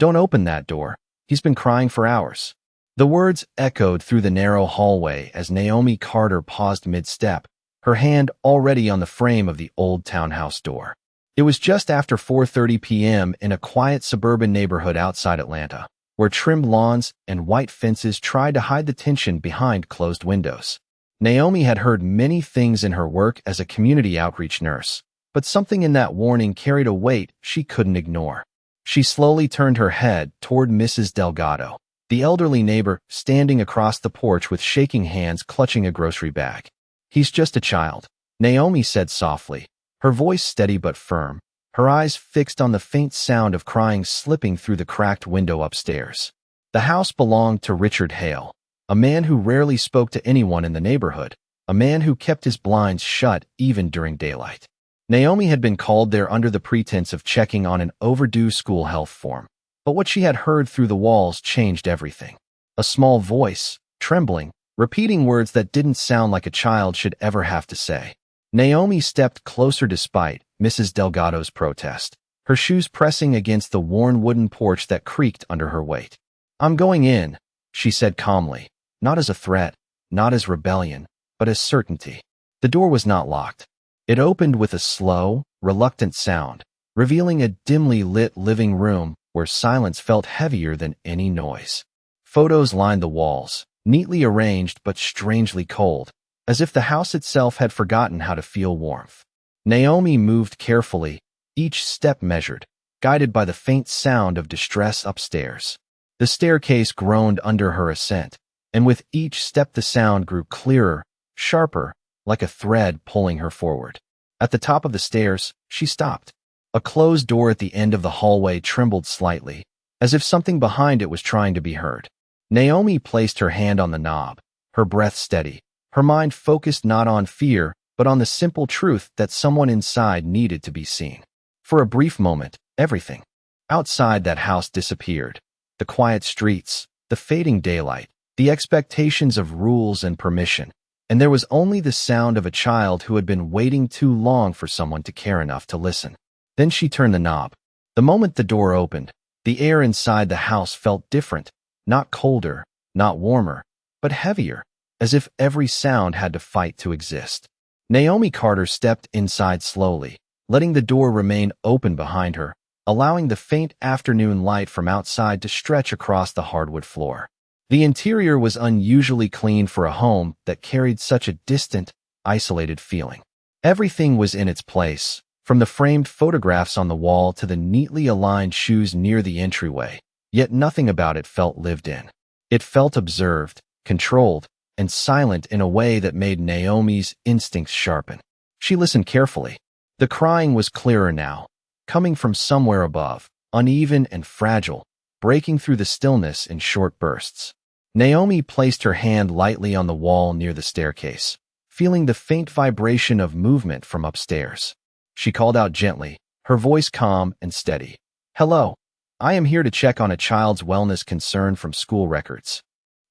"Don't open that door. He's been crying for hours." The words echoed through the narrow hallway as Naomi Carter paused mid-step, her hand already on the frame of the old townhouse door. It was just after 4:30 p.m. in a quiet suburban neighborhood outside Atlanta, where trimmed lawns and white fences tried to hide the tension behind closed windows. Naomi had heard many things in her work as a community outreach nurse, but something in that warning carried a weight she couldn't ignore. She slowly turned her head toward Mrs. Delgado, the elderly neighbor standing across the porch with shaking hands clutching a grocery bag. "He's just a child," Naomi said softly, her voice steady but firm, her eyes fixed on the faint sound of crying slipping through the cracked window upstairs. The house belonged to Richard Hale, a man who rarely spoke to anyone in the neighborhood, a man who kept his blinds shut even during daylight. Naomi had been called there under the pretense of checking on an overdue school health form, but what she had heard through the walls changed everything. A small voice, trembling, repeating words that didn't sound like a child should ever have to say. Naomi stepped closer despite Mrs. Delgado's protest, her shoes pressing against the worn wooden porch that creaked under her weight. "I'm going in," she said calmly, not as a threat, not as rebellion, but as certainty. The door was not locked. It opened with a slow, reluctant sound, revealing a dimly lit living room where silence felt heavier than any noise. Photos lined the walls, neatly arranged but strangely cold, as if the house itself had forgotten how to feel warmth. Naomi moved carefully, each step measured, guided by the faint sound of distress upstairs. The staircase groaned under her ascent, and with each step the sound grew clearer, sharper, like a thread pulling her forward. At the top of the stairs, she stopped. A closed door at the end of the hallway trembled slightly, as if something behind it was trying to be heard. Naomi placed her hand on the knob, her breath steady, her mind focused not on fear, but on the simple truth that someone inside needed to be seen. For a brief moment, everything outside that house disappeared. The quiet streets, the fading daylight, the expectations of rules and permission, and there was only the sound of a child who had been waiting too long for someone to care enough to listen. Then she turned the knob. The moment the door opened, the air inside the house felt different, not colder, not warmer, but heavier, as if every sound had to fight to exist. Naomi Carter stepped inside slowly, letting the door remain open behind her, allowing the faint afternoon light from outside to stretch across the hardwood floor. The interior was unusually clean for a home that carried such a distant, isolated feeling. Everything was in its place, from the framed photographs on the wall to the neatly aligned shoes near the entryway, yet nothing about it felt lived in. It felt observed, controlled, and silent in a way that made Naomi's instincts sharpen. She listened carefully. The crying was clearer now, coming from somewhere above, uneven and fragile, breaking through the stillness in short bursts. Naomi placed her hand lightly on the wall near the staircase, feeling the faint vibration of movement from upstairs. She called out gently, her voice calm and steady. "Hello. I am here to check on a child's wellness concern from school records."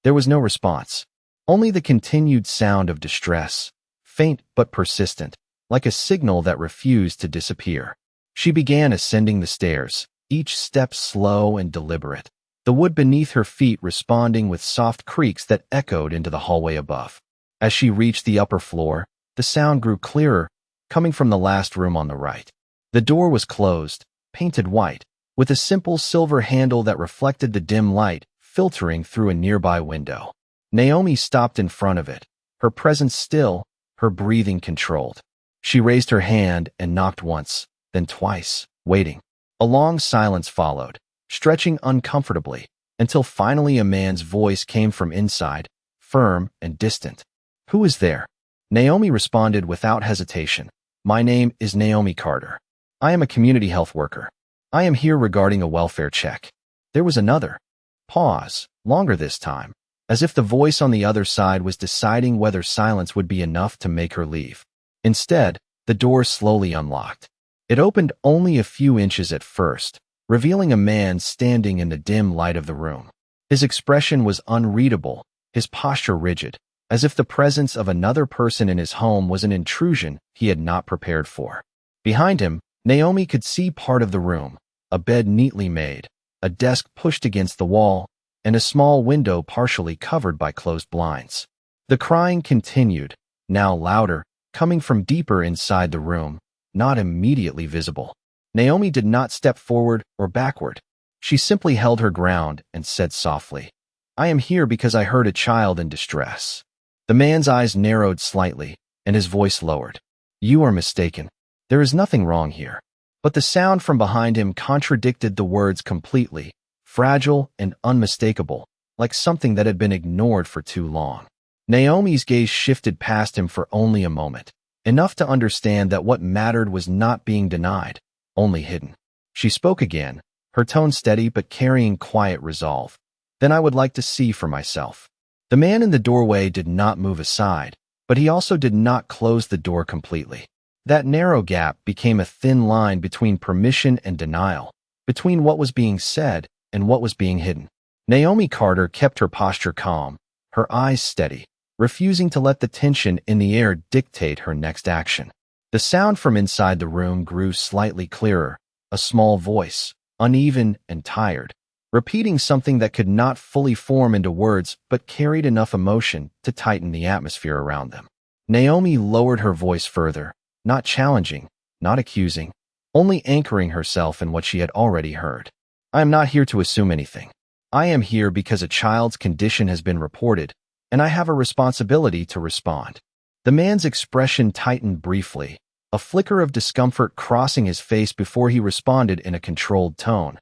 There was no response, only the continued sound of distress, faint but persistent, like a signal that refused to disappear. She began ascending the stairs, each step slow and deliberate, the wood beneath her feet responding with soft creaks that echoed into the hallway above. As she reached the upper floor, the sound grew clearer, coming from the last room on the right. The door was closed, painted white, with a simple silver handle that reflected the dim light filtering through a nearby window. Naomi stopped in front of it, her presence still, her breathing controlled. She raised her hand and knocked once, then twice, waiting. A long silence followed, stretching uncomfortably, until finally a man's voice came from inside, firm and distant. "Who is there?" Naomi responded without hesitation. "My name is Naomi Carter. I am a community health worker. I am here regarding a welfare check." There was another pause, longer this time, as if the voice on the other side was deciding whether silence would be enough to make her leave. Instead, the door slowly unlocked. It opened only a few inches at first, revealing a man standing in the dim light of the room. His expression was unreadable, his posture rigid, as if the presence of another person in his home was an intrusion he had not prepared for. Behind him, Naomi could see part of the room, a bed neatly made, a desk pushed against the wall, and a small window partially covered by closed blinds. The crying continued, now louder, coming from deeper inside the room, not immediately visible. Naomi did not step forward or backward. She simply held her ground and said softly, "I am here because I heard a child in distress." The man's eyes narrowed slightly, and his voice lowered. "You are mistaken. There is nothing wrong here." But the sound from behind him contradicted the words completely, fragile and unmistakable, like something that had been ignored for too long. Naomi's gaze shifted past him for only a moment, enough to understand that what mattered was not being denied, only hidden. She spoke again, her tone steady but carrying quiet resolve. "Then I would like to see for myself." The man in the doorway did not move aside, but he also did not close the door completely. That narrow gap became a thin line between permission and denial, between what was being said and what was being hidden. Naomi Carter kept her posture calm, her eyes steady, refusing to let the tension in the air dictate her next action. The sound from inside the room grew slightly clearer, a small voice, uneven and tired, repeating something that could not fully form into words but carried enough emotion to tighten the atmosphere around them. Naomi lowered her voice further, not challenging, not accusing, only anchoring herself in what she had already heard. "I am not here to assume anything. I am here because a child's condition has been reported, and I have a responsibility to respond." The man's expression tightened briefly, a flicker of discomfort crossing his face before he responded in a controlled tone.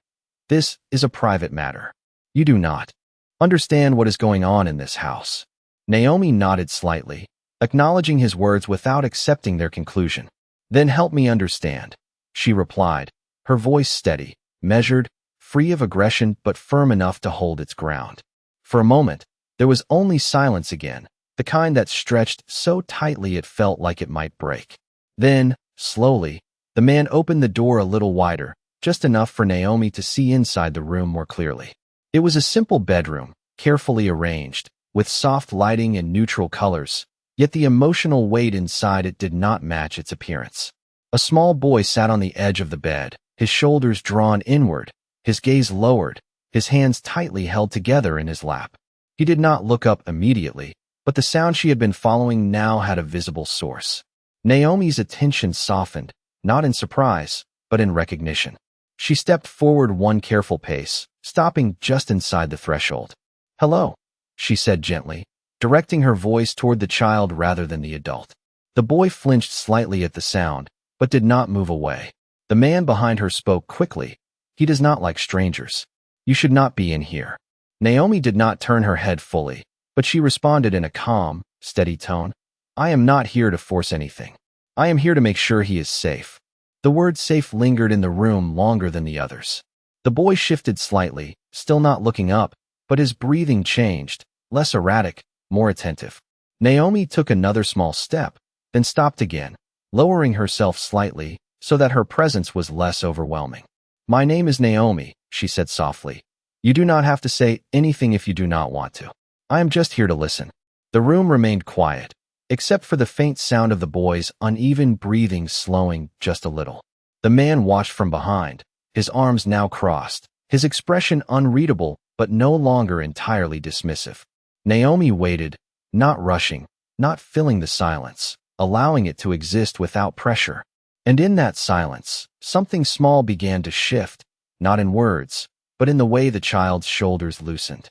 "This is a private matter. You do not understand what is going on in this house." Naomi nodded slightly, acknowledging his words without accepting their conclusion. "Then help me understand," she replied, her voice steady, measured, free of aggression but firm enough to hold its ground. For a moment, there was only silence again, the kind that stretched so tightly it felt like it might break. Then, slowly, the man opened the door a little wider, just enough for Naomi to see inside the room more clearly. It was a simple bedroom, carefully arranged, with soft lighting and neutral colors, yet the emotional weight inside it did not match its appearance. A small boy sat on the edge of the bed, his shoulders drawn inward, his gaze lowered, his hands tightly held together in his lap. He did not look up immediately, but the sound she had been following now had a visible source. Naomi's attention softened, not in surprise, but in recognition. She stepped forward one careful pace, stopping just inside the threshold. "Hello," she said gently, directing her voice toward the child rather than the adult. The boy flinched slightly at the sound, but did not move away. The man behind her spoke quickly. "He does not like strangers. You should not be in here." Naomi did not turn her head fully, but she responded in a calm, steady tone. "I am not here to force anything. I am here to make sure he is safe." The word safe lingered in the room longer than the others. The boy shifted slightly, still not looking up, but his breathing changed, less erratic, more attentive. Naomi took another small step, then stopped again, lowering herself slightly so that her presence was less overwhelming. "My name is Naomi," she said softly. "You do not have to say anything if you do not want to. I am just here to listen." The room remained quiet, except for the faint sound of the boy's uneven breathing slowing just a little. The man watched from behind, his arms now crossed, his expression unreadable but no longer entirely dismissive. Naomi waited, not rushing, not filling the silence, allowing it to exist without pressure. And in that silence, something small began to shift, not in words, but in the way the child's shoulders loosened.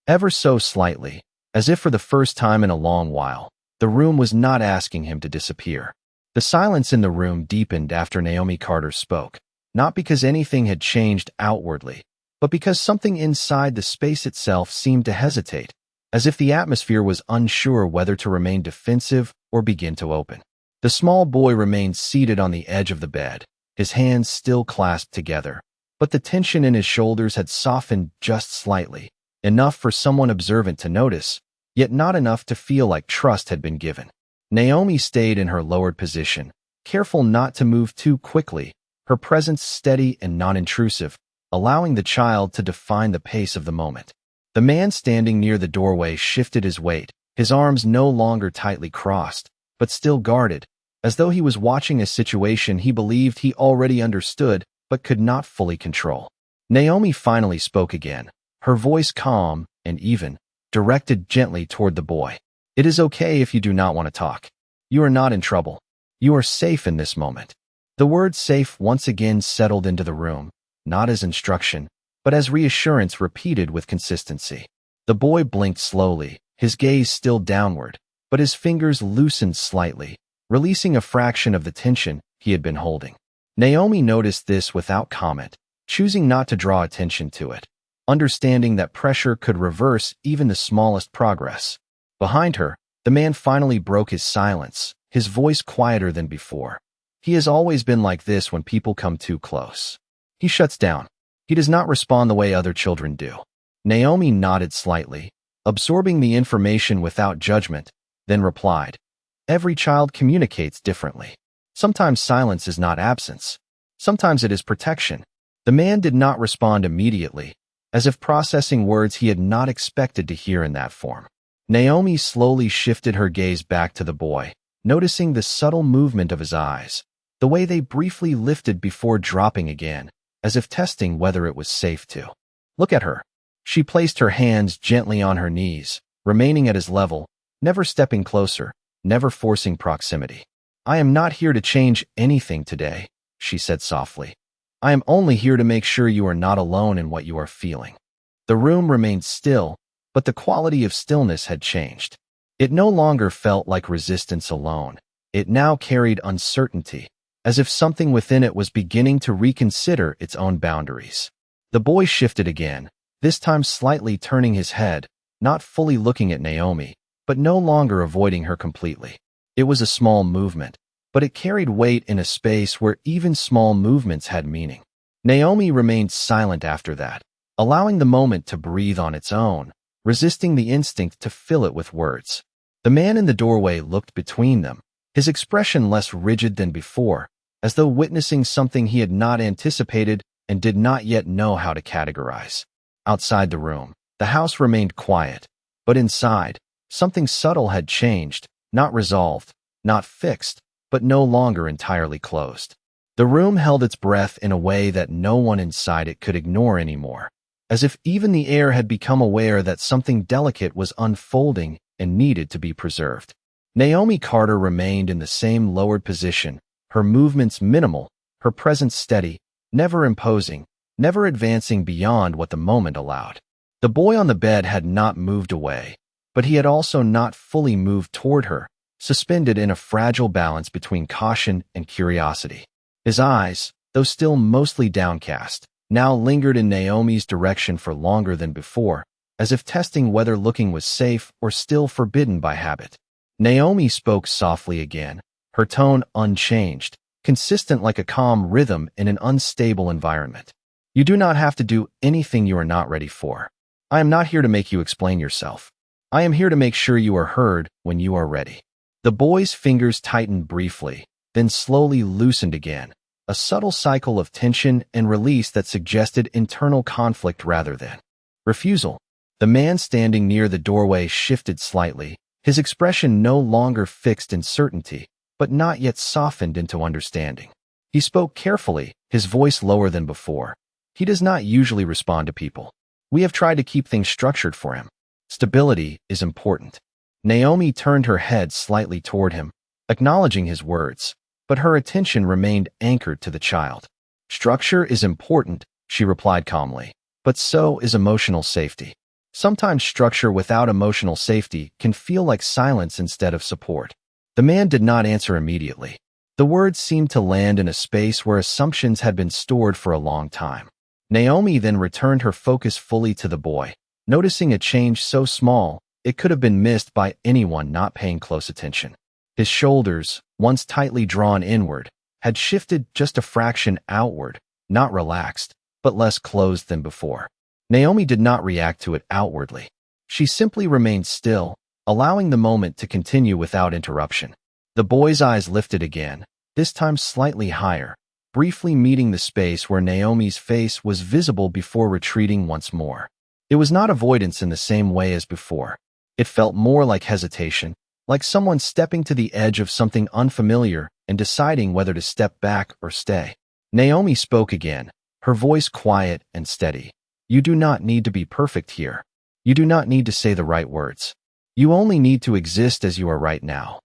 Ever so slightly, as if for the first time in a long while, the room was not asking him to disappear. The silence in the room deepened after Naomi Carter spoke, not because anything had changed outwardly, but because something inside the space itself seemed to hesitate, as if the atmosphere was unsure whether to remain defensive or begin to open. The small boy remained seated on the edge of the bed, his hands still clasped together, but the tension in his shoulders had softened just slightly, enough for someone observant to notice, yet not enough to feel like trust had been given. Naomi stayed in her lowered position, careful not to move too quickly, her presence steady and non-intrusive, allowing the child to define the pace of the moment. The man standing near the doorway shifted his weight, his arms no longer tightly crossed, but still guarded, as though he was watching a situation he believed he already understood but could not fully control. Naomi finally spoke again, her voice calm and even, directed gently toward the boy. It is okay if you do not want to talk. You are not in trouble. You are safe in this moment. The word safe once again settled into the room, not as instruction, but as reassurance repeated with consistency. The boy blinked slowly, his gaze still downward, but his fingers loosened slightly, releasing a fraction of the tension he had been holding. Naomi noticed this without comment, choosing not to draw attention to it, understanding that pressure could reverse even the smallest progress. Behind her, the man finally broke his silence, his voice quieter than before. He has always been like this when people come too close. He shuts down. He does not respond the way other children do. Naomi nodded slightly, absorbing the information without judgment, then replied, "Every child communicates differently. Sometimes silence is not absence. Sometimes it is protection." The man did not respond immediately, as if processing words he had not expected to hear in that form. Naomi slowly shifted her gaze back to the boy, noticing the subtle movement of his eyes, the way they briefly lifted before dropping again, as if testing whether it was safe to. "Look at her." She placed her hands gently on her knees, remaining at his level, never stepping closer, never forcing proximity. "I am not here to change anything today," she said softly. "I am only here to make sure you are not alone in what you are feeling." The room remained still, but the quality of stillness had changed. It no longer felt like resistance alone. It now carried uncertainty, as if something within it was beginning to reconsider its own boundaries. The boy shifted again, this time slightly turning his head, not fully looking at Naomi, but no longer avoiding her completely. It was a small movement, but it carried weight in a space where even small movements had meaning. Naomi remained silent after that, allowing the moment to breathe on its own, resisting the instinct to fill it with words. The man in the doorway looked between them, his expression less rigid than before, as though witnessing something he had not anticipated and did not yet know how to categorize. Outside the room, the house remained quiet, but inside, something subtle had changed, not resolved, not fixed, but no longer entirely closed. The room held its breath in a way that no one inside it could ignore anymore, as if even the air had become aware that something delicate was unfolding and needed to be preserved. Naomi Carter remained in the same lowered position, her movements minimal, her presence steady, never imposing, never advancing beyond what the moment allowed. The boy on the bed had not moved away, but he had also not fully moved toward her, suspended in a fragile balance between caution and curiosity. His eyes, though still mostly downcast, now lingered in Naomi's direction for longer than before, as if testing whether looking was safe or still forbidden by habit. Naomi spoke softly again, her tone unchanged, consistent like a calm rhythm in an unstable environment. "You do not have to do anything you are not ready for. I am not here to make you explain yourself. I am here to make sure you are heard when you are ready." The boy's fingers tightened briefly, then slowly loosened again, a subtle cycle of tension and release that suggested internal conflict rather than refusal. The man standing near the doorway shifted slightly, his expression no longer fixed in certainty, but not yet softened into understanding. He spoke carefully, his voice lower than before. "He does not usually respond to people. We have tried to keep things structured for him. Stability is important." Naomi turned her head slightly toward him, acknowledging his words, but her attention remained anchored to the child. "Structure is important," she replied calmly, "but so is emotional safety. Sometimes structure without emotional safety can feel like silence instead of support." The man did not answer immediately. The words seemed to land in a space where assumptions had been stored for a long time. Naomi then returned her focus fully to the boy, noticing a change so small it could have been missed by anyone not paying close attention. His shoulders, once tightly drawn inward, had shifted just a fraction outward, not relaxed, but less closed than before. Naomi did not react to it outwardly. She simply remained still, allowing the moment to continue without interruption. The boy's eyes lifted again, this time slightly higher, briefly meeting the space where Naomi's face was visible before retreating once more. It was not avoidance in the same way as before. It felt more like hesitation, like someone stepping to the edge of something unfamiliar and deciding whether to step back or stay. Naomi spoke again, her voice quiet and steady. You do not need to be perfect here. You do not need to say the right words. You only need to exist as you are right now.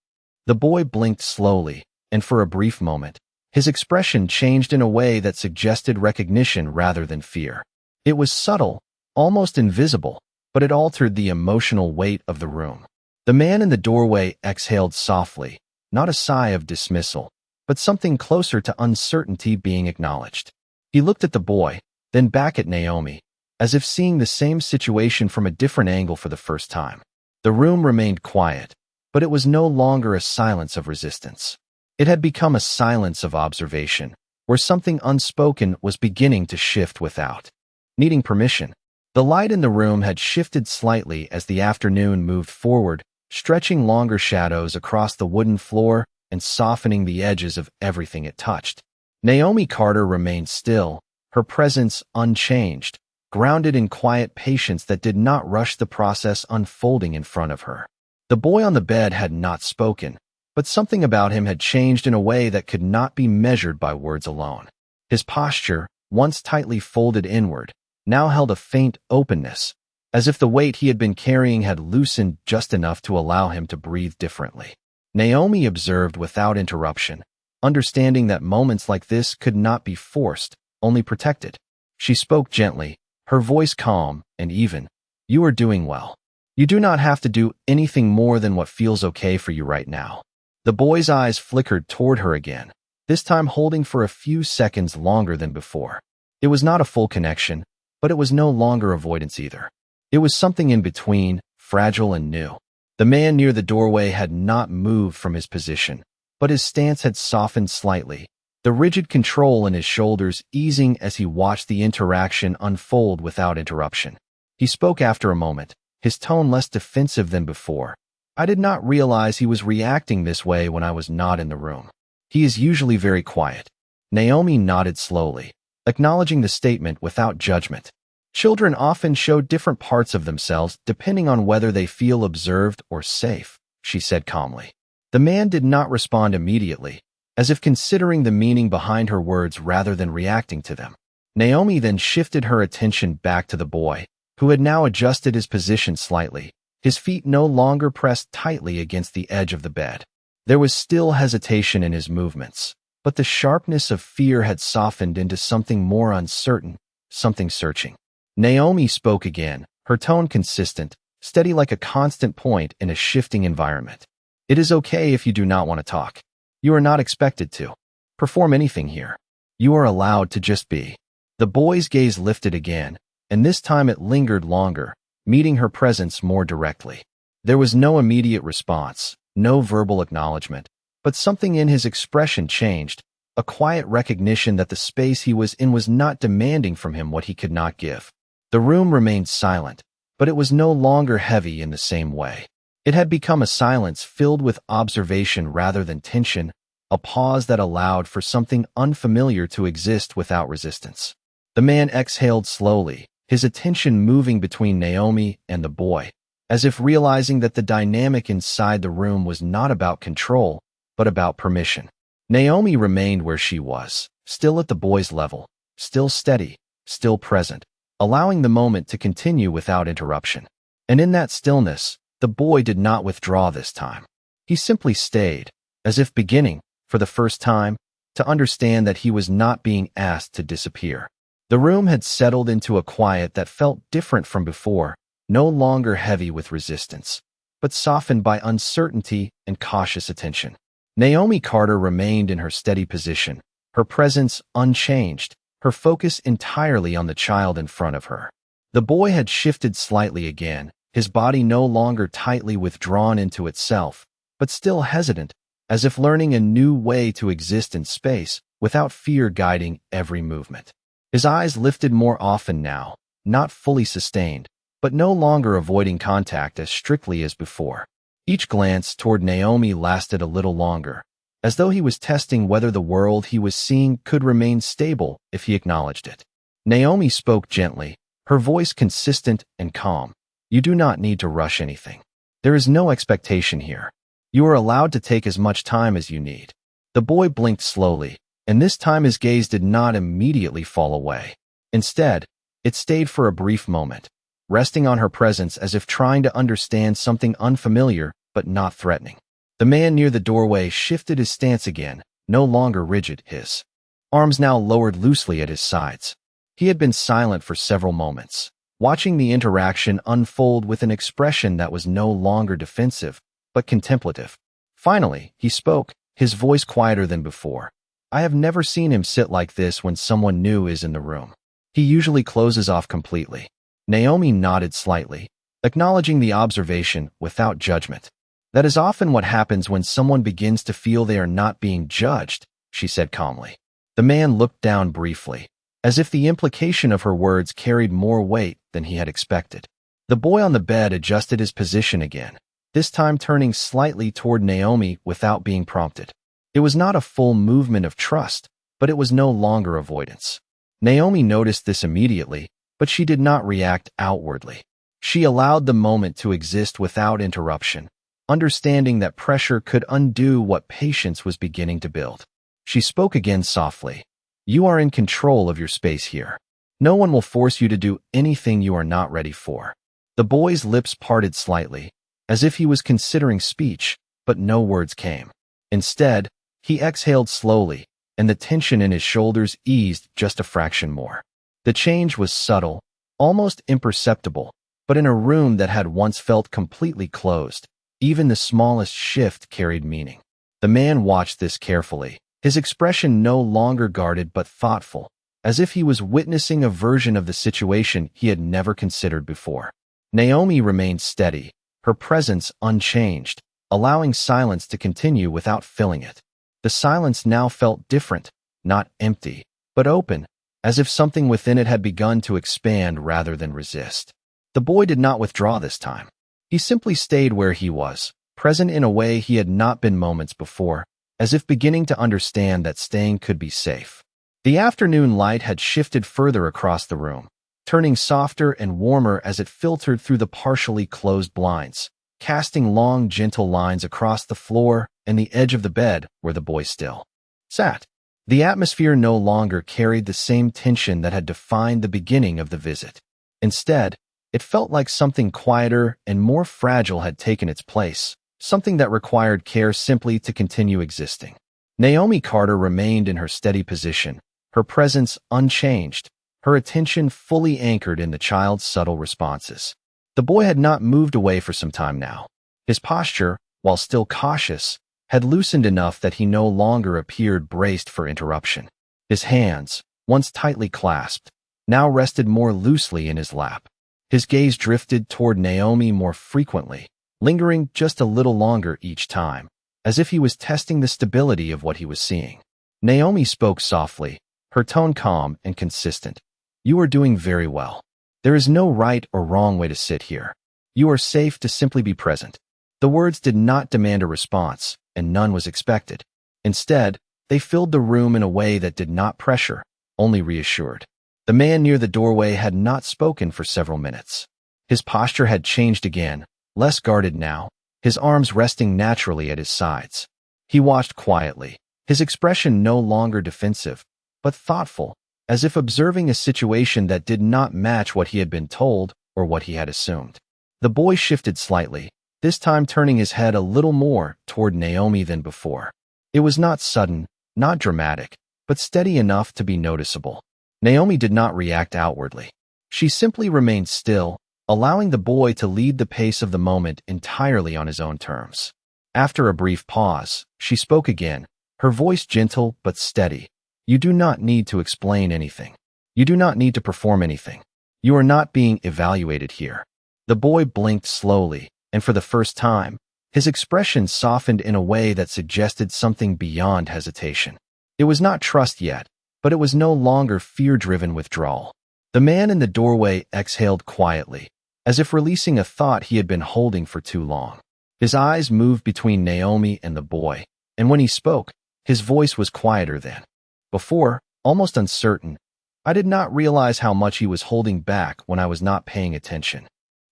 The boy blinked slowly, and for a brief moment, his expression changed in a way that suggested recognition rather than fear. It was subtle, almost invisible, but it altered the emotional weight of the room. The man in the doorway exhaled softly, not a sigh of dismissal, but something closer to uncertainty being acknowledged. He looked at the boy, then back at Naomi, as if seeing the same situation from a different angle for the first time. The room remained quiet, but it was no longer a silence of resistance. It had become a silence of observation, where something unspoken was beginning to shift without needing permission. The light in the room had shifted slightly as the afternoon moved forward, stretching longer shadows across the wooden floor and softening the edges of everything it touched. Naomi Carter remained still, her presence unchanged, grounded in quiet patience that did not rush the process unfolding in front of her. The boy on the bed had not spoken, but something about him had changed in a way that could not be measured by words alone. His posture, once tightly folded inward, now held a faint openness, as if the weight he had been carrying had loosened just enough to allow him to breathe differently. Naomi observed without interruption, understanding that moments like this could not be forced, only protected. She spoke gently, her voice calm and even. You are doing well. You do not have to do anything more than what feels okay for you right now. The boy's eyes flickered toward her again, this time holding for a few seconds longer than before. It was not a full connection, but it was no longer avoidance either. It was something in between, fragile and new. The man near the doorway had not moved from his position, but his stance had softened slightly, the rigid control in his shoulders easing as he watched the interaction unfold without interruption. He spoke after a moment, his tone less defensive than before. I did not realize he was reacting this way when I was not in the room. He is usually very quiet. Naomi nodded slowly, acknowledging the statement without judgment. Children often show different parts of themselves depending on whether they feel observed or safe, she said calmly. The man did not respond immediately, as if considering the meaning behind her words rather than reacting to them. Naomi then shifted her attention back to the boy, who had now adjusted his position slightly, his feet no longer pressed tightly against the edge of the bed. There was still hesitation in his movements, but the sharpness of fear had softened into something more uncertain, something searching. Naomi spoke again, her tone consistent, steady like a constant point in a shifting environment. It is okay if you do not want to talk. You are not expected to perform anything here. You are allowed to just be. The boy's gaze lifted again, and this time it lingered longer, meeting her presence more directly. There was no immediate response, no verbal acknowledgement, but something in his expression changed, a quiet recognition that the space he was in was not demanding from him what he could not give. The room remained silent, but it was no longer heavy in the same way. It had become a silence filled with observation rather than tension, a pause that allowed for something unfamiliar to exist without resistance. The man exhaled slowly, his attention moving between Naomi and the boy, as if realizing that the dynamic inside the room was not about control, but about permission. Naomi remained where she was, still at the boy's level, still steady, still present, allowing the moment to continue without interruption. And in that stillness, the boy did not withdraw this time. He simply stayed, as if beginning, for the first time, to understand that he was not being asked to disappear. The room had settled into a quiet that felt different from before, no longer heavy with resistance, but softened by uncertainty and cautious attention. Naomi Carter remained in her steady position, her presence unchanged, her focus entirely on the child in front of her. The boy had shifted slightly again, his body no longer tightly withdrawn into itself, but still hesitant, as if learning a new way to exist in space without fear guiding every movement. His eyes lifted more often now, not fully sustained, but no longer avoiding contact as strictly as before. Each glance toward Naomi lasted a little longer, as though he was testing whether the world he was seeing could remain stable if he acknowledged it. Naomi spoke gently, her voice consistent and calm. You do not need to rush anything. There is no expectation here. You are allowed to take as much time as you need. The boy blinked slowly, and this time his gaze did not immediately fall away. Instead, it stayed for a brief moment, resting on her presence as if trying to understand something unfamiliar but not threatening. The man near the doorway shifted his stance again, no longer rigid, his arms now lowered loosely at his sides. He had been silent for several moments, watching the interaction unfold with an expression that was no longer defensive, but contemplative. Finally, he spoke, his voice quieter than before. I have never seen him sit like this when someone new is in the room. He usually closes off completely. Naomi nodded slightly, acknowledging the observation without judgment. That is often what happens when someone begins to feel they are not being judged, she said calmly. The man looked down briefly, as if the implication of her words carried more weight than he had expected. The boy on the bed adjusted his position again, this time turning slightly toward Naomi without being prompted. It was not a full movement of trust, but it was no longer avoidance. Naomi noticed this immediately, but she did not react outwardly. She allowed the moment to exist without interruption, understanding that pressure could undo what patience was beginning to build. She spoke again softly. You are in control of your space here. No one will force you to do anything you are not ready for. The boy's lips parted slightly, as if he was considering speech, but no words came. Instead, he exhaled slowly, and the tension in his shoulders eased just a fraction more. The change was subtle, almost imperceptible, but in a room that had once felt completely closed, even the smallest shift carried meaning. The man watched this carefully, his expression no longer guarded but thoughtful, as if he was witnessing a version of the situation he had never considered before. Naomi remained steady, her presence unchanged, allowing silence to continue without filling it. The silence now felt different, not empty, but open, as if something within it had begun to expand rather than resist. The boy did not withdraw this time. He simply stayed where he was, present in a way he had not been moments before, as if beginning to understand that staying could be safe. The afternoon light had shifted further across the room, turning softer and warmer as it filtered through the partially closed blinds, casting long, gentle lines across the floor and the edge of the bed where the boy still sat. The atmosphere no longer carried the same tension that had defined the beginning of the visit. Instead, it felt like something quieter and more fragile had taken its place, something that required care simply to continue existing. Naomi Carter remained in her steady position, her presence unchanged, her attention fully anchored in the child's subtle responses. The boy had not moved away for some time now. His posture, while still cautious, had loosened enough that he no longer appeared braced for interruption. His hands, once tightly clasped, now rested more loosely in his lap. His gaze drifted toward Naomi more frequently, lingering just a little longer each time, as if he was testing the stability of what he was seeing. Naomi spoke softly, her tone calm and consistent. You are doing very well. There is no right or wrong way to sit here. You are safe to simply be present. The words did not demand a response, and none was expected. Instead, they filled the room in a way that did not pressure, only reassured. The man near the doorway had not spoken for several minutes. His posture had changed again, less guarded now, his arms resting naturally at his sides. He watched quietly, his expression no longer defensive, but thoughtful, as if observing a situation that did not match what he had been told or what he had assumed. The boy shifted slightly, this time turning his head a little more toward Naomi than before. It was not sudden, not dramatic, but steady enough to be noticeable. Naomi did not react outwardly. She simply remained still, allowing the boy to lead the pace of the moment entirely on his own terms. After a brief pause, she spoke again, her voice gentle but steady. You do not need to explain anything. You do not need to perform anything. You are not being evaluated here. The boy blinked slowly, and for the first time, his expression softened in a way that suggested something beyond hesitation. It was not trust yet, but it was no longer fear-driven withdrawal. The man in the doorway exhaled quietly, as if releasing a thought he had been holding for too long. His eyes moved between Naomi and the boy, and when he spoke, his voice was quieter than before, almost uncertain. I did not realize how much he was holding back when I was not paying attention.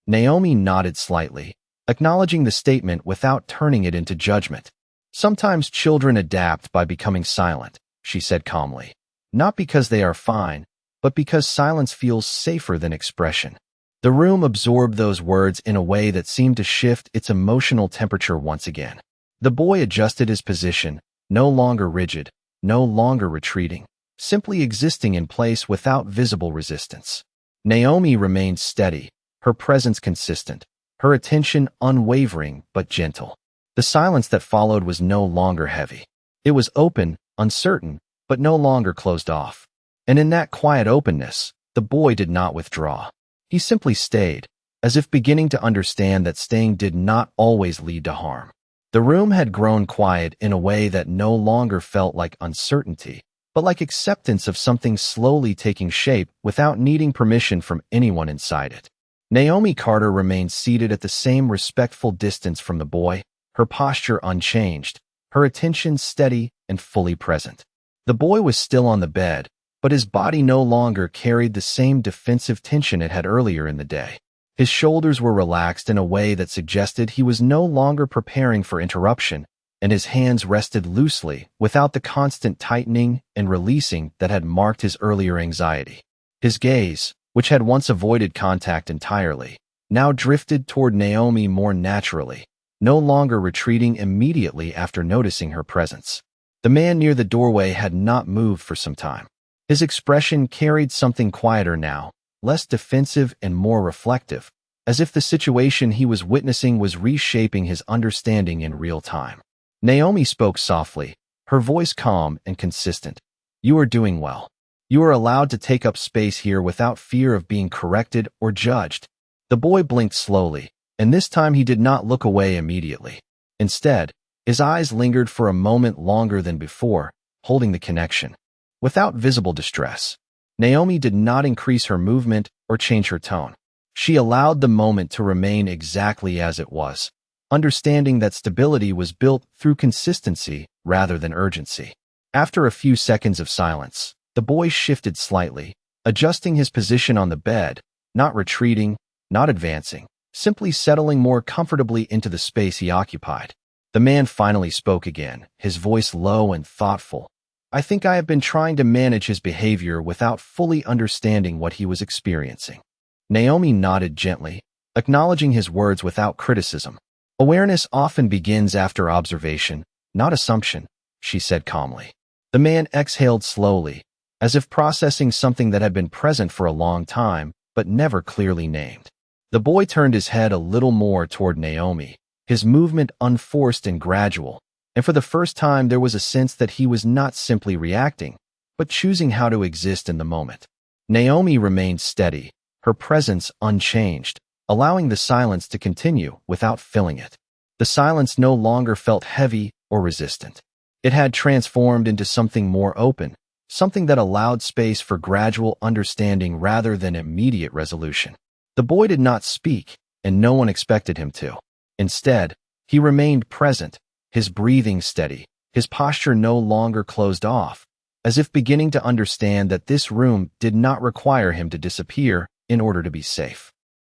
Naomi nodded slightly, acknowledging the statement without turning it into judgment. Sometimes children adapt by becoming silent, she said calmly. Not because they are fine, but because silence feels safer than expression. The room absorbed those words in a way that seemed to shift its emotional temperature once again. The boy adjusted his position, no longer rigid, no longer retreating, simply existing in place without visible resistance. Naomi remained steady, her presence consistent, her attention unwavering but gentle. The silence that followed was no longer heavy. It was open, uncertain, but no longer closed off. And in that quiet openness, the boy did not withdraw. He simply stayed, as if beginning to understand that staying did not always lead to harm. The room had grown quiet in a way that no longer felt like uncertainty, but like acceptance of something slowly taking shape without needing permission from anyone inside it. Naomi Carter remained seated at the same respectful distance from the boy, her posture unchanged, her attention steady and fully present. The boy was still on the bed, but his body no longer carried the same defensive tension it had earlier in the day. His shoulders were relaxed in a way that suggested he was no longer preparing for interruption, and his hands rested loosely without the constant tightening and releasing that had marked his earlier anxiety. His gaze, which had once avoided contact entirely, now drifted toward Naomi more naturally, no longer retreating immediately after noticing her presence. The man near the doorway had not moved for some time. His expression carried something quieter now, less defensive and more reflective, as if the situation he was witnessing was reshaping his understanding in real time. Naomi spoke softly, her voice calm and consistent. "You are doing well. You are allowed to take up space here without fear of being corrected or judged." The boy blinked slowly, and this time he did not look away immediately. Instead, his eyes lingered for a moment longer than before, holding the connection. Without visible distress, Naomi did not increase her movement or change her tone. She allowed the moment to remain exactly as it was, understanding that stability was built through consistency rather than urgency. After a few seconds of silence, the boy shifted slightly, adjusting his position on the bed, not retreating, not advancing, simply settling more comfortably into the space he occupied. The man finally spoke again, his voice low and thoughtful. "I think I have been trying to manage his behavior without fully understanding what he was experiencing." Naomi nodded gently, acknowledging his words without criticism. "Awareness often begins after observation, not assumption," she said calmly. The man exhaled slowly, as if processing something that had been present for a long time, but never clearly named. The boy turned his head a little more toward Naomi, his movement unforced and gradual, and for the first time there was a sense that he was not simply reacting, but choosing how to exist in the moment. Naomi remained steady, her presence unchanged, allowing the silence to continue without filling it. The silence no longer felt heavy or resistant. It had transformed into something more open, something that allowed space for gradual understanding rather than immediate resolution. The boy did not speak, and no one expected him to. Instead, he remained present, his breathing steady, his posture no longer closed off, as if beginning to understand that this room did not require him to disappear in order to be safe.